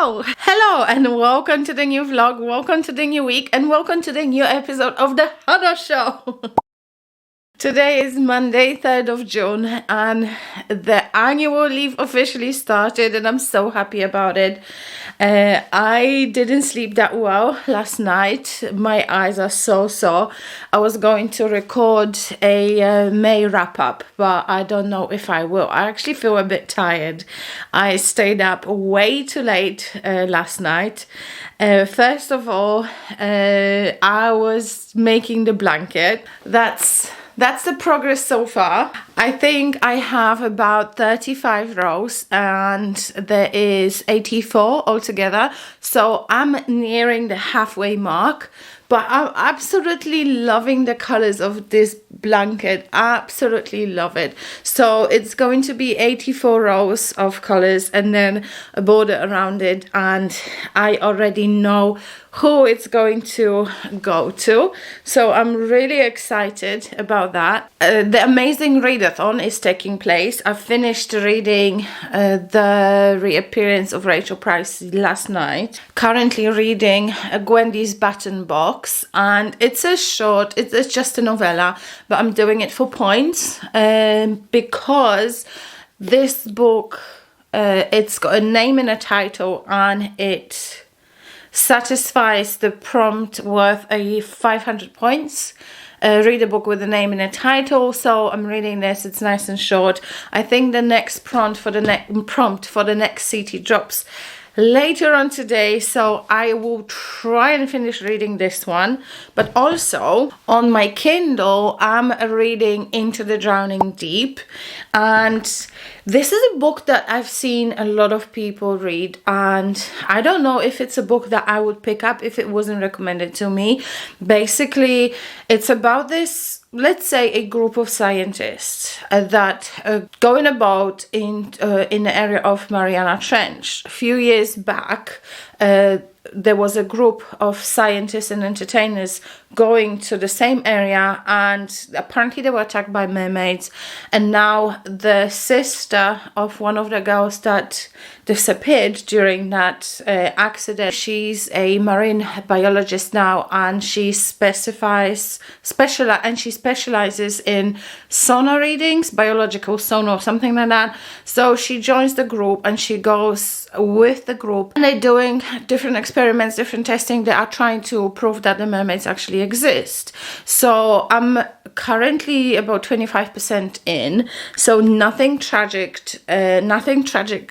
Hello and welcome to the new vlog, welcome to the new week, and welcome to the new episode of the Hannah Show. Today is Monday, 3rd of June, and the annual leave officially started, and I'm so happy about it. I didn't sleep that well last night. My eyes are so sore. I was going to record a May wrap-up, but I don't know if I will. I actually feel a bit tired. I stayed up way too late last night. First of all, I was making the blanket. That's the progress so far. I think I have about 35 rows and there is 84 altogether. So I'm nearing the halfway mark, but I'm absolutely loving the colors of this blanket. Absolutely love it. So it's going to be 84 rows of colors and then a border around it. And I already know who it's going to go to, so I'm really excited about that. The amazing Readathon is taking place. I finished reading the reappearance of Rachel Price last night. Currently reading Gwendy's Baton Box, and it's a short, it's just a novella, but I'm doing it for points because this book, it's got a name and a title, and it satisfies the prompt worth 500 points. Read a book with a name and a title. So I'm reading this. It's nice and short. I think the next prompt for the next CT drops later on today, so I will try and finish reading this one. But also on my Kindle I'm reading Into the Drowning Deep, and this is a book that I've seen a lot of people read, and I don't know if it's a book that I would pick up if it wasn't recommended to me. Basically, it's about this, let's say, a group of scientists that are going about in the area of Mariana Trench. A few years back, there was a group of scientists and entertainers going to the same area, and apparently they were attacked by mermaids, and now the sister of one of the girls that disappeared during that accident, she's a marine biologist now, and she specializes in sonar readings, biological sonar, something like that. So she joins the group and she goes with the group, and they're doing different experiments, different testing. They are trying to prove that the mermaids actually exist. So I'm currently about 25% in, so nothing tragic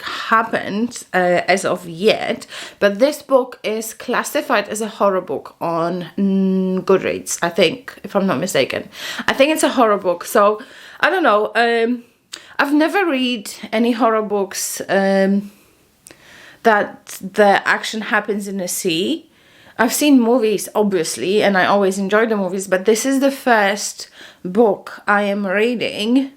happened as of yet, but this book is classified as a horror book on Goodreads, I think, if I'm not mistaken. I think it's a horror book, so I don't know. I've never read any horror books that the action happens in the sea. I've seen movies, obviously, and I always enjoy the movies, but this is the first book I am reading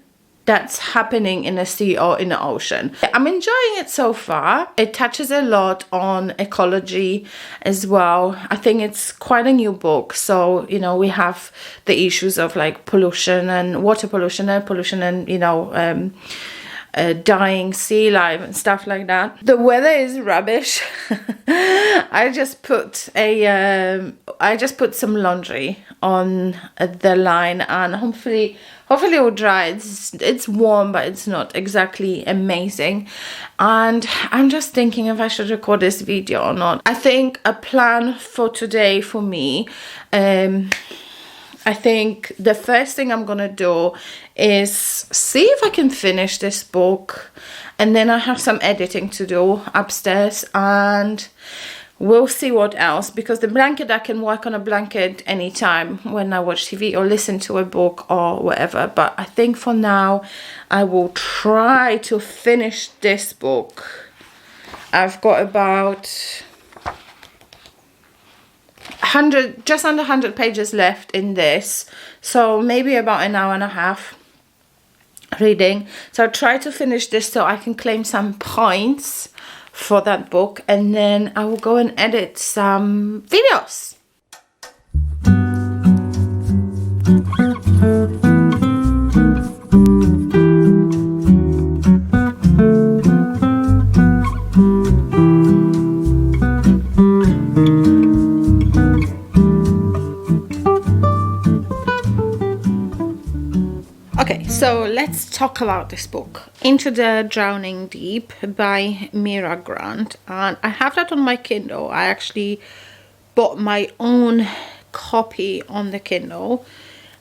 that's happening in the sea or in the ocean. I'm enjoying it so far. It touches a lot on ecology as well. I think it's quite a new book, so, you know, we have the issues of like pollution and water pollution, air pollution, and, you know, dying sea life and stuff like that. The weather is rubbish. I just put some laundry on the line, and hopefully it will dry. It's warm, but it's not exactly amazing. And I'm just thinking if I should record this video or not. I think a plan for today for me, I think the first thing I'm gonna do is see if I can finish this book, and then I have some editing to do upstairs, and we'll see what else, because the blanket, I can work on a blanket anytime when I watch TV or listen to a book or whatever. But I think for now I will try to finish this book. I've got about 100, just under 100 pages left in this, so maybe about an hour and a half reading. So I'll try to finish this so I can claim some points for that book, and then I will go and edit some videos. So let's talk about this book, Into the Drowning Deep by Mira Grant, and I have that on my Kindle. I actually bought my own copy on the Kindle,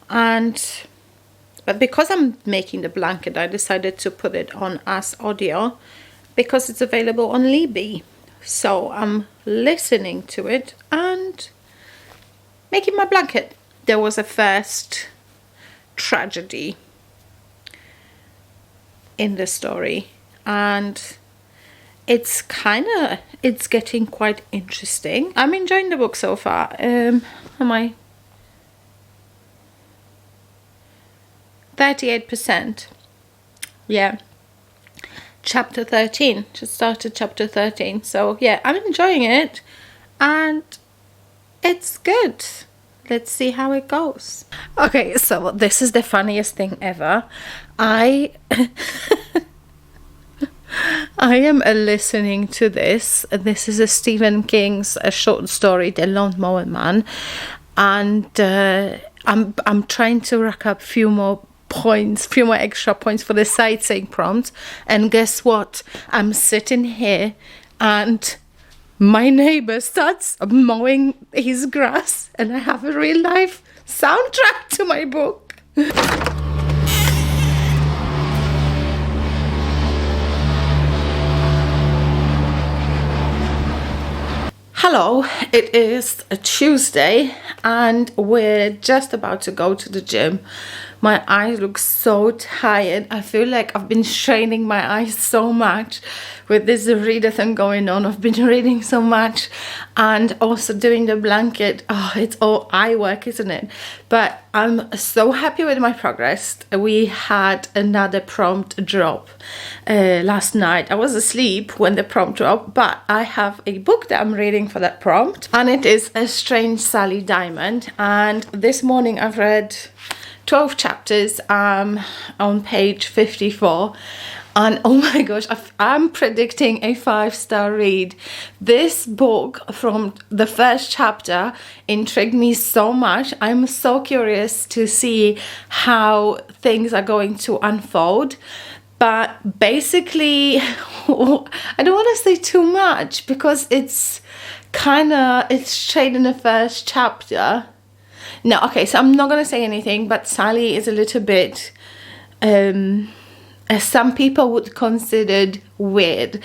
but because I'm making the blanket, I decided to put it on as audio because it's available on Libby. So I'm listening to it and making my blanket. There was a first tragedy in the story, and it's getting quite interesting. I'm enjoying the book so far. Am I 38%? Yeah, chapter 13, just started chapter 13, so yeah, I'm enjoying it and it's good. Let's see how it goes. Okay, so this is the funniest thing ever. I am listening to this. This is a Stephen King's short story, The Lawnmower Man, and I'm trying to rack up few more extra points for the sightseeing prompt. And guess what? I'm sitting here and my neighbor starts mowing his grass, and I have a real life soundtrack to my book. Hello, it is a Tuesday and we're just about to go to the gym. My eyes look so tired. I feel like I've been straining my eyes so much with this readathon going on. I've been reading so much and also doing the blanket. Oh, it's all eye work, isn't it? But I'm so happy with my progress. We had another prompt drop last night. I was asleep when the prompt dropped, but I have a book that I'm reading for that prompt, and it is A Strange Sally Diamond. And this morning I've read 12 chapters on page 54, and oh my gosh, I'm predicting a 5-star read. This book from the first chapter intrigued me so much. I'm so curious to see how things are going to unfold. But basically, I don't want to say too much because it's straight in the first chapter. No, okay, so I'm not going to say anything, but Sally is a little bit, as some people would consider weird.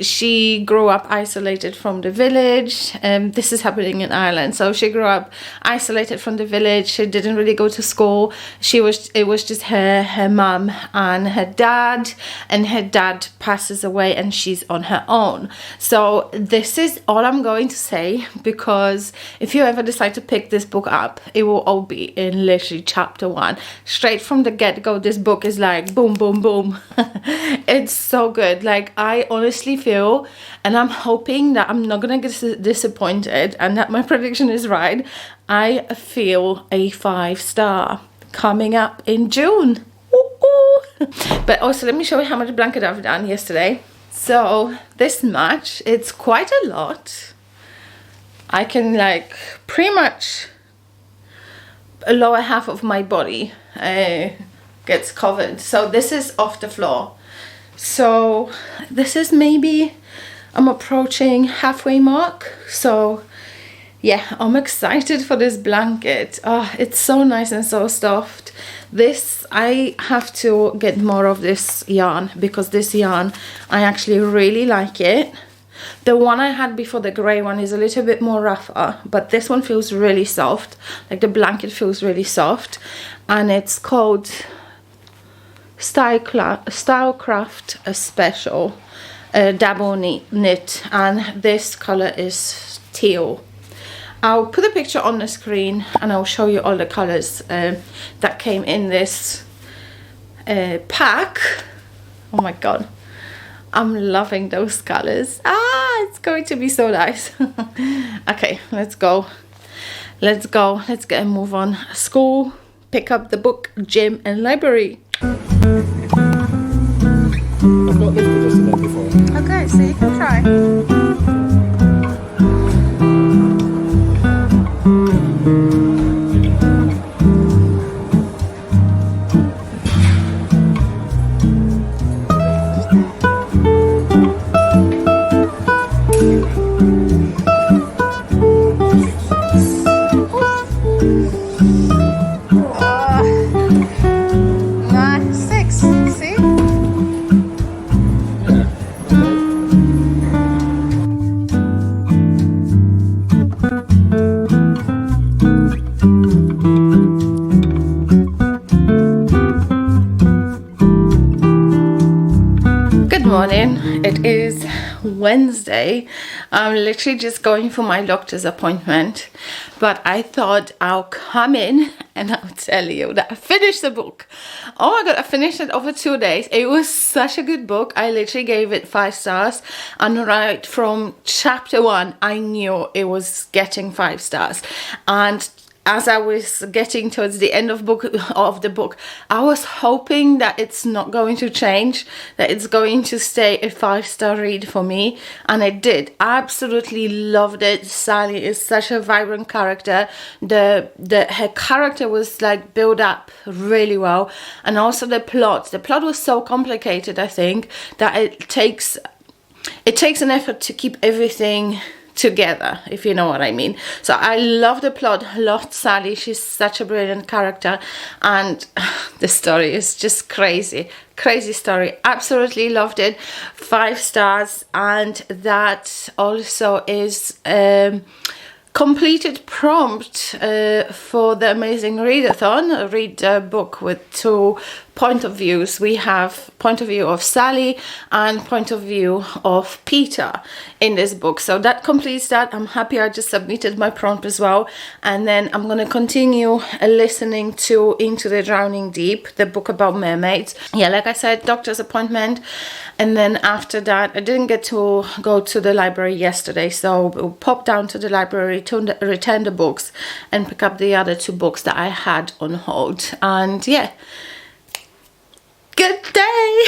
She grew up isolated from the village. This is happening in Ireland. So she grew up isolated from the village. She didn't really go to school. It was just her mum and her dad passes away and she's on her own. So this is all I'm going to say, because if you ever decide to pick this book up, it will all be in literally chapter 1. Straight from the get-go, this book is like boom, boom, boom. It's so good. Like, I honestly feel, and I'm hoping that I'm not gonna get disappointed and that my prediction is right, I feel a 5-star coming up in June. Ooh. But also, let me show you how much blanket I've done yesterday. So this much, it's quite a lot. I can, like, pretty much a lower half of my body gets covered. So this is off the floor. So this is maybe, I'm approaching halfway mark. So yeah, I'm excited for this blanket. Oh, it's so nice and so soft. This, I have to get more of this yarn, because this yarn, I actually really like it. The one I had before, the grey one, is a little bit more rougher, but this one feels really soft. Like, the blanket feels really soft, and it's called Stylecraft Special double knit, and this color is teal. I'll put a picture on the screen and I'll show you all the colors that came in this pack. Oh my god, I'm loving those colors. It's going to be so nice. Okay, let's go, let's get a move on. School, pick up the book, gym and library. I've got lifted us in there before. Okay, so you can try. morning. It is Wednesday. I'm literally just going for my doctor's appointment, but I thought I'll come in and I'll tell you that I finished the book. Oh my god, I finished it over 2 days. It was such a good book. I literally gave it 5 stars, and right from chapter 1 I knew it was getting 5 stars. And as I was getting towards the end of the book, I was hoping that it's not going to change, that it's going to stay a 5-star read for me, and it did. I absolutely loved it. Sally is such a vibrant character. Her character was like built up really well, and also the plot. The plot was so complicated, I think, that it takes an effort to keep everything together, if you know what I mean. So I love the plot, loved Sally. She's such a brilliant character, and the story is just crazy story. Absolutely loved it. 5 stars. And that also is completed prompt for the amazing Readathon. Read a book with 2 point of views. We have point of view of Sally and point of view of Peter in this book. So that completes that. I'm happy I just submitted my prompt as well. And then I'm going to continue listening to Into the Drowning Deep, the book about mermaids. Yeah, like I said, doctor's appointment. And then after that, I didn't get to go to the library yesterday, so we'll pop down to the library to return the books and pick up the other 2 books that I had on hold. And yeah, good day.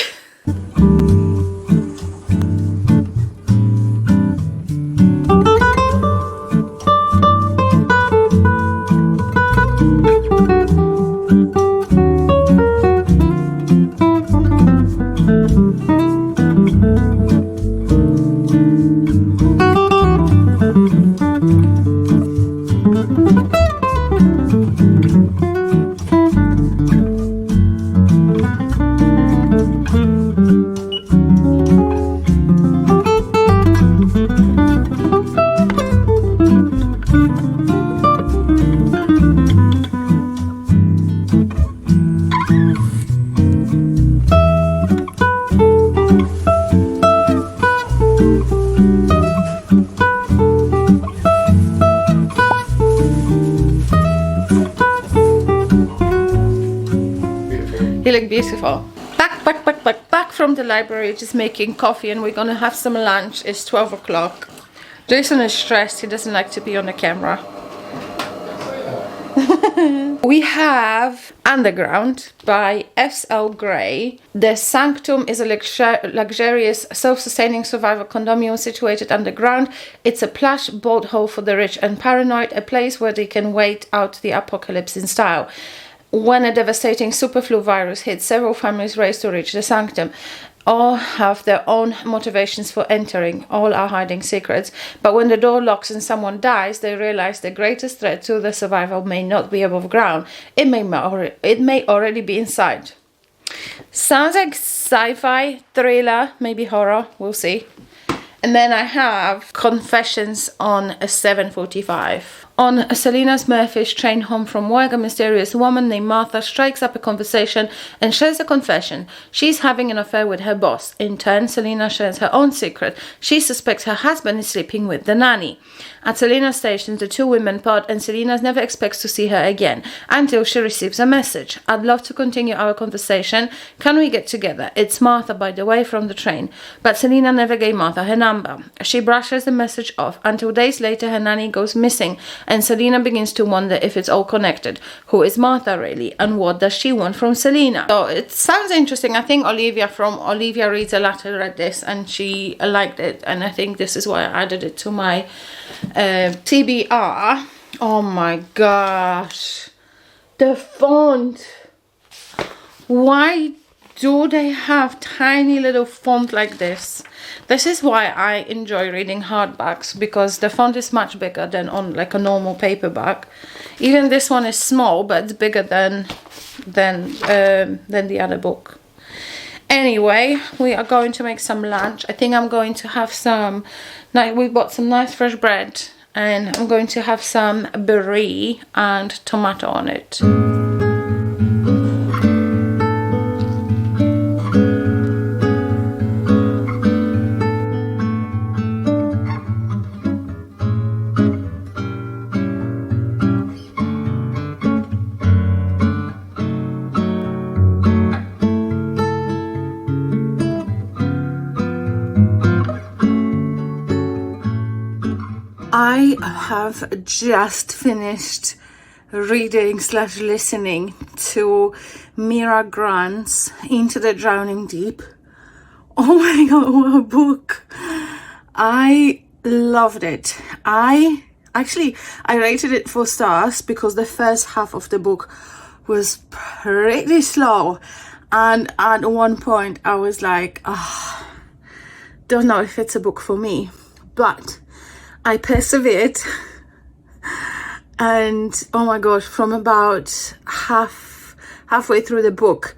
You look beautiful. Back from the library, just making coffee, and we're gonna have some lunch. It's 12 o'clock. Jason is stressed. He doesn't like to be on the camera. We have Underground by S.L. Gray. The Sanctum is a luxurious, self-sustaining survival condominium situated underground. It's a plush bolt hole for the rich and paranoid, a place where they can wait out the apocalypse in style. When a devastating superflu virus hits, several families race to reach the Sanctum. All have their own motivations for entering, all are hiding secrets. But when the door locks and someone dies, they realize the greatest threat to their survival may not be above ground. It may already be inside. Sounds like sci-fi, thriller, maybe horror, we'll see. And then I have Confessions on a 7:45. On Selina's Murphy's train home from work, a mysterious woman named Martha strikes up a conversation and shares a confession. She's having an affair with her boss. In turn, Selina shares her own secret. She suspects her husband is sleeping with the nanny. At Selina's station, the 2 women part, and Selina never expects to see her again until she receives a message. I'd love to continue our conversation. Can we get together? It's Martha, by the way, from the train. But Selina never gave Martha her number. She brushes the message off until days later her nanny goes missing, and Selina begins to wonder if it's all connected. Who is Martha really, and what does she want from Selina? So it sounds interesting. I think Olivia from Olivia Reads a Letter read this and she liked it, and I think this is why I added it to my TBR. Oh my gosh, the font. Why do they have tiny little font like this? This is why I enjoy reading hardbacks, because the font is much bigger than on like a normal paperback. Even this one is small, but it's bigger than the other book. Anyway, we are going to make some lunch. I think I'm going to have some, we bought some nice fresh bread, and I'm going to have some brie and tomato on it. I have just finished reading / listening to Mira Grant's Into the Drowning Deep. Oh my god, what a book. I loved it. I rated it 4 stars because the first half of the book was pretty slow, and at one point I was like, don't know if it's a book for me, but I persevered. And oh my gosh, from about halfway through the book,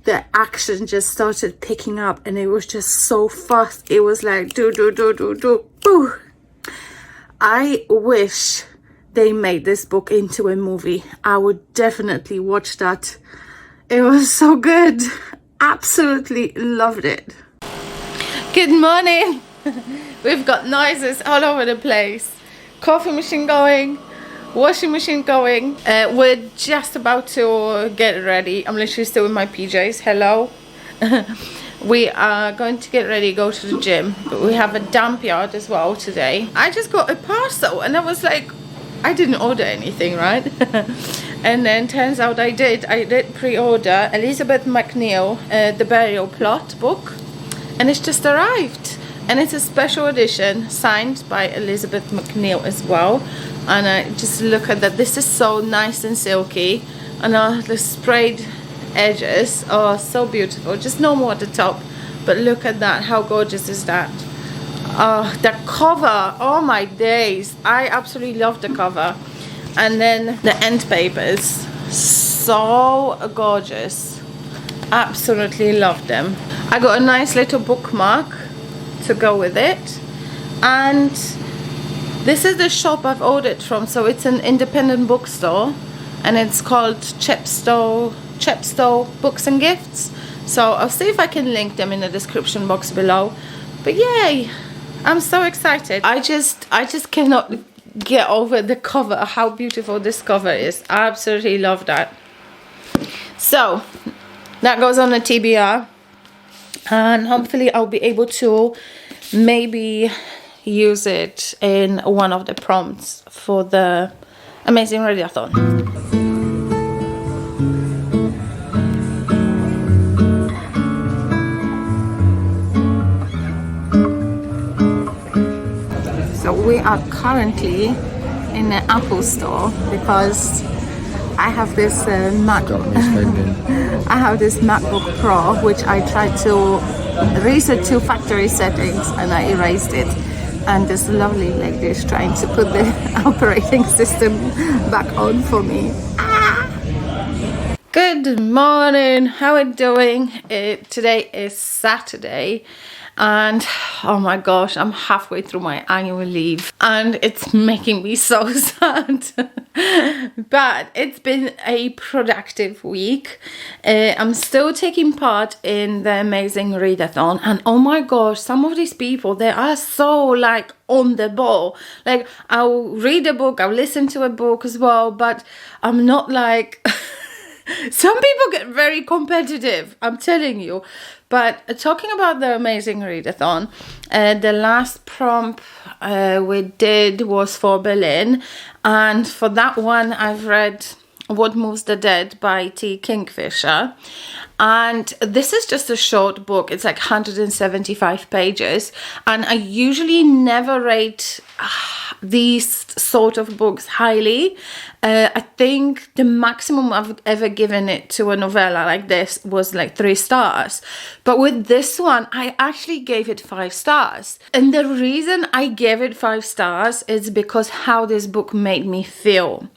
the action just started picking up, and it was just so fast. It was like do. Boo. I wish they made this book into a movie. I would definitely watch that. It was so good. Absolutely loved it. Good morning. We've got noises all over the place. Coffee machine going, washing machine going. We're just about to get ready. I'm literally still in my PJs. Hello. We are going to get ready, go to the gym, but we have a dump yard as well today. I just got a parcel and I was like, I didn't order anything, right? And then turns out I did pre-order Elizabeth McNeal, The Burial Plot book, and it's just arrived. And it's a special edition signed by Elizabeth McNeal as well. And I just look at that. This is so nice and silky, and the sprayed edges are so beautiful. Just normal at the top, but look at that. How gorgeous is that? The cover, oh my days, I absolutely love the cover. And then the end papers, so gorgeous. Absolutely love them. I got a nice little bookmark to go with it, and this is the shop I've ordered from. So it's an independent bookstore, and it's called Chepstow Books and Gifts. So I'll see if I can link them in the description box below. But yay, I'm so excited. I just cannot get over the cover, how beautiful this cover is. I absolutely love that. So that goes on the TBR, and hopefully I'll be able to maybe use it in one of the prompts for the amazing Readathon. So we are currently in the Apple store because I have this I have this MacBook Pro, which I tried to reset to factory settings and I erased it. And this lovely lady is trying to put the operating system back on for me. Good morning, how are you doing? Today is Saturday, and oh my gosh, I'm halfway through my annual leave and it's making me so sad. But it's been a productive week. I'm still taking part in the amazing Readathon, and oh my gosh, some of these people, they are so like on the ball. Like, I'll read a book, I'll listen to a book as well, but I'm not like some people get very competitive, I'm telling you. But talking about the amazing Readathon, the last prompt we did was for Berlin, and for that one I've read What Moves the Dead by T. Kingfisher, and this is just a short book. It's like 175 pages, and I usually never rate these sort of books highly. I think the maximum I've ever given it to a novella like this was like 3 stars, but with this one I actually gave it 5 stars. And the reason I gave it 5 stars is because how this book made me feel.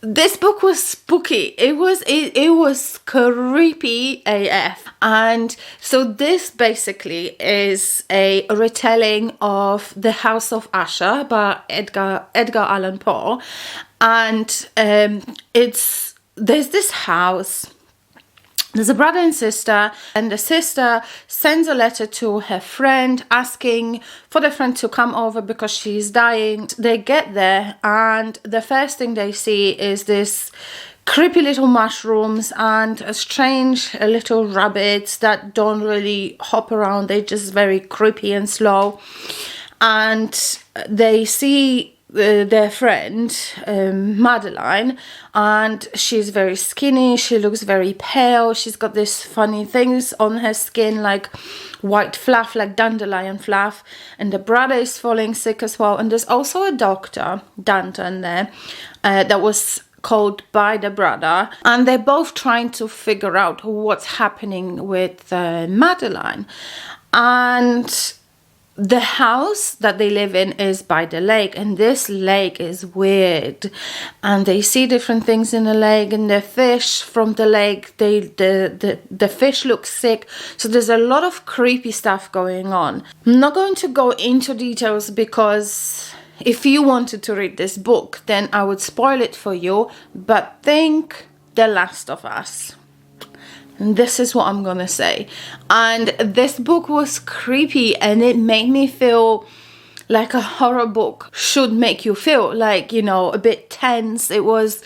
This book was spooky. It was creepy AF. And so this basically is a retelling of The House of Usher by Edgar Allan Poe. And there's this house. There's a brother and sister, and the sister sends a letter to her friend asking for the friend to come over because she's dying. They get there, and the first thing they see is this creepy little mushrooms and a strange little rabbits that don't really hop around. They're just very creepy and slow. and they see their friend Madeline, and she's very skinny, she looks very pale, she's got these funny things on her skin like white fluff, like dandelion fluff, and the brother is falling sick as well. And there's also a doctor, Danton, there that was called by the brother, and they're both trying to figure out what's happening with Madeline. And the house that they live in is by the lake, and this lake is weird, and they see different things in the lake, and the fish from the lake, the fish look sick. So there's a lot of creepy stuff going on. I'm not going to go into details because if you wanted to read this book, then I would spoil it for you, but think The Last of Us. And this is what I'm gonna say. And this book was creepy, and it made me feel like a horror book should make you feel, like, you know, a bit tense. It was,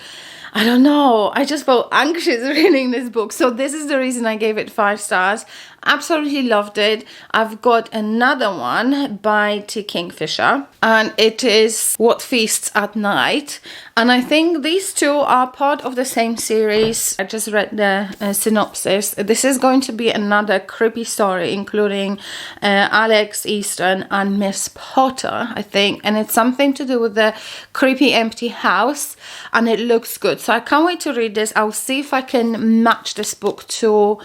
I don't know, I just felt anxious reading this book. So this is the reason I gave it 5 stars. Absolutely loved it. I've got another one by T. Kingfisher, and it is What Feasts at Night. And I think these two are part of the same series. I just read the synopsis. This is going to be another creepy story, including Alex Easton and Miss Potter, I think. And it's something to do with the creepy empty house, and it looks good. So I can't wait to read this. I'll see if I can match this book to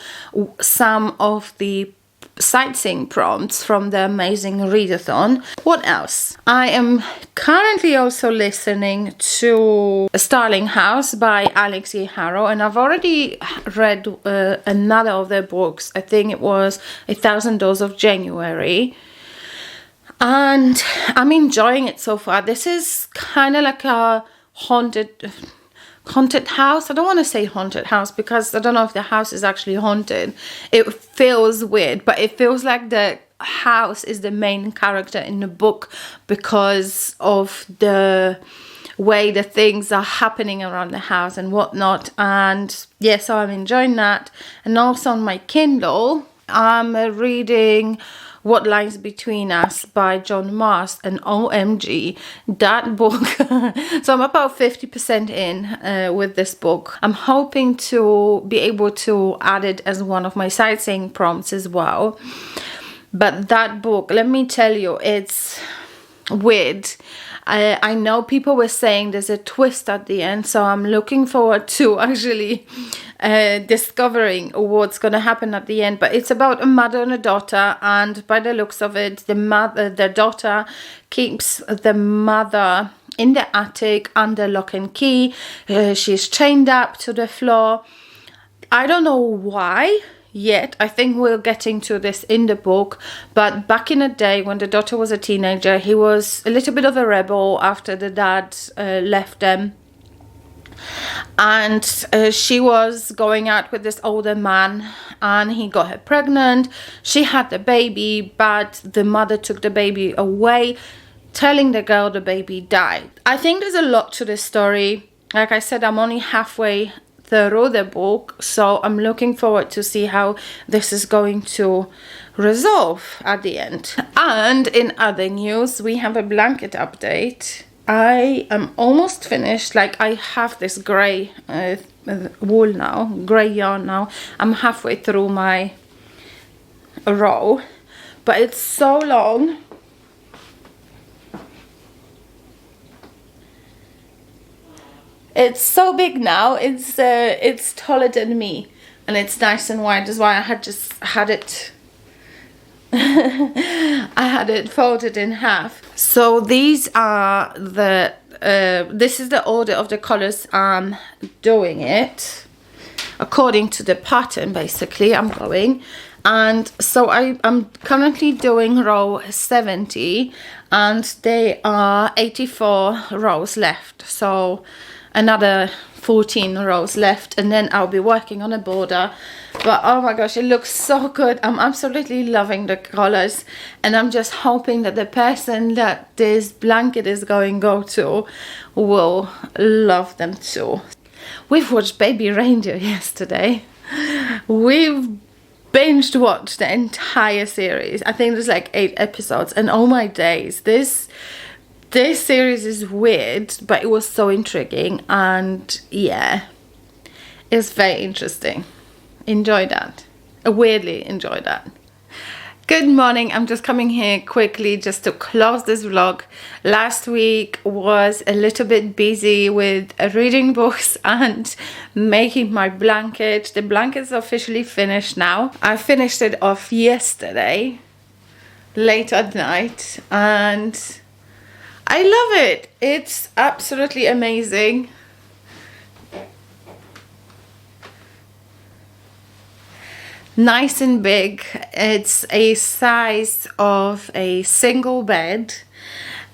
some of the sightseeing prompts from the amazing Readathon. What else? I am currently also listening to Starling House by Alex E. Harrow, and I've already read another of their books. I think it was 1,000 Days of January, and I'm enjoying it so far. This is kind of like a haunted house. I don't want to say haunted house because I don't know if the house is actually haunted. It feels weird, but it feels like the house is the main character in the book because of the way the things are happening around the house and whatnot. And yeah, so I'm enjoying that. And also on my Kindle, I'm reading What Lies Between Us by John Mast, and OMG, that book. So I'm about 50% in with this book. I'm hoping to be able to add it as one of my sightseeing prompts as well. But that book, let me tell you, it's weird. I know people were saying there's a twist at the end, so I'm looking forward to actually discovering what's going to happen at the end. But it's about a mother and a daughter, and by the looks of it, the daughter keeps the mother in the attic under lock and key. She's chained up to the floor. I don't know why yet. I think we're getting to this in the book, but back in the day when the daughter was a teenager, he was a little bit of a rebel after the dad left them, and she was going out with this older man, and he got her pregnant. She had the baby, but the mother took the baby away, telling the girl the baby died. I think there's a lot to this story. Like I said, I'm only halfway through the book, so I'm looking forward to see how this is going to resolve at the end. And in other news, we have a blanket update. I am almost finished. Like, I have this grey wool now, grey yarn now. I'm halfway through my row, but it's so long. It's so big now. It's taller than me, and it's nice and wide. That's why I had it. I had it folded in half. So these are the. This is the order of the colors I'm doing it according to the pattern. Basically, I'm going. And so I'm currently doing row 70, and there are 84 rows left. So another 14 rows left, and then I'll be working on a border. But oh my gosh, it looks so good. I'm absolutely loving the colors, and I'm just hoping that the person that this blanket is going to go to will love them too. We've watched Baby Reindeer yesterday. We've binged watched the entire series. I think there's like 8 episodes, and oh my days, this series is weird, but it was so intriguing, and yeah, it's very interesting. Enjoy that. I weirdly enjoy that. Good morning. I'm just coming here quickly just to close this vlog. Last week was a little bit busy with reading books and making my blanket. The blanket's officially finished now. I finished it off yesterday, late at night, and I love it. It's absolutely amazing. Nice and big. It's a size of a single bed,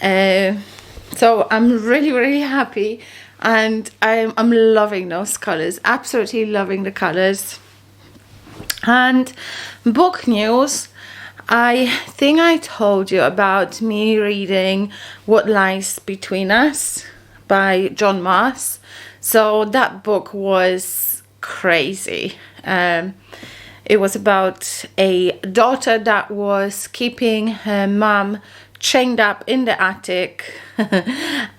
so I'm really happy, and I'm loving those colors, absolutely loving the colors. And book news, I think I told you about me reading What Lies Between Us by John Maas. So that book was crazy. It was about a daughter that was keeping her mum chained up in the attic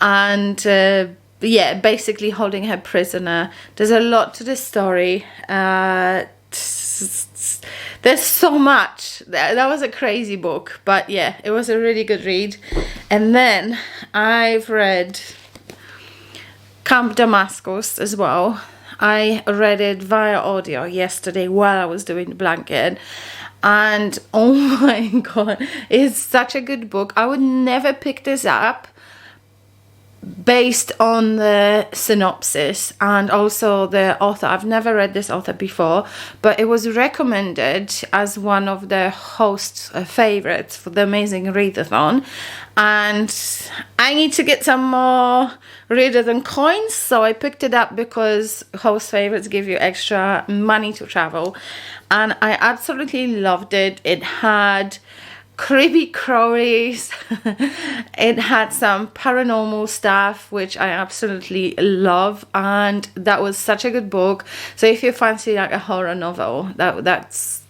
and yeah, basically holding her prisoner. There's a lot to this story. There's so much. That was a crazy book, but yeah, it was a really good read. And then I've read Camp Damascus as well. I read it via audio yesterday while I was doing the blanket, and oh my god, it's such a good book. I would never pick this up based on the synopsis and also the author. I've never read this author before, but it was recommended as one of the hosts' favorites for the amazing Readathon, and I need to get some more Readathon coins, so I picked it up because host favorites give you extra money to travel, and I absolutely loved it. It had creepy crawlies, it had some paranormal stuff, which I absolutely love, and that was such a good book. So if you fancy like a horror novel, that's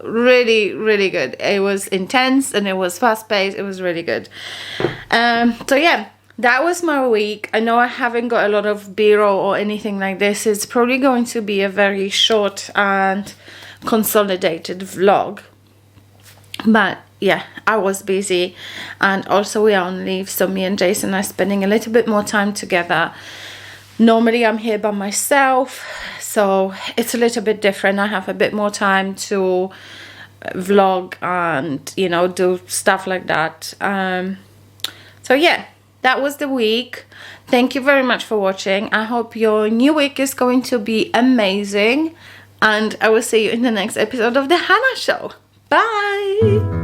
really good. It was intense and it was fast-paced. It was really good. So yeah, that was my week. I know I haven't got a lot of b-roll or anything like this. It's probably going to be a very short and consolidated vlog. But yeah, I was busy, and also we are on leave, so me and Jason are spending a little bit more time together. Normally I'm here by myself, so it's a little bit different. I have a bit more time to vlog and, you know, do stuff like that. So yeah, that was the week. Thank you very much for watching. I hope your new week is going to be amazing, and I will see you in the next episode of The Hannah Show. Bye!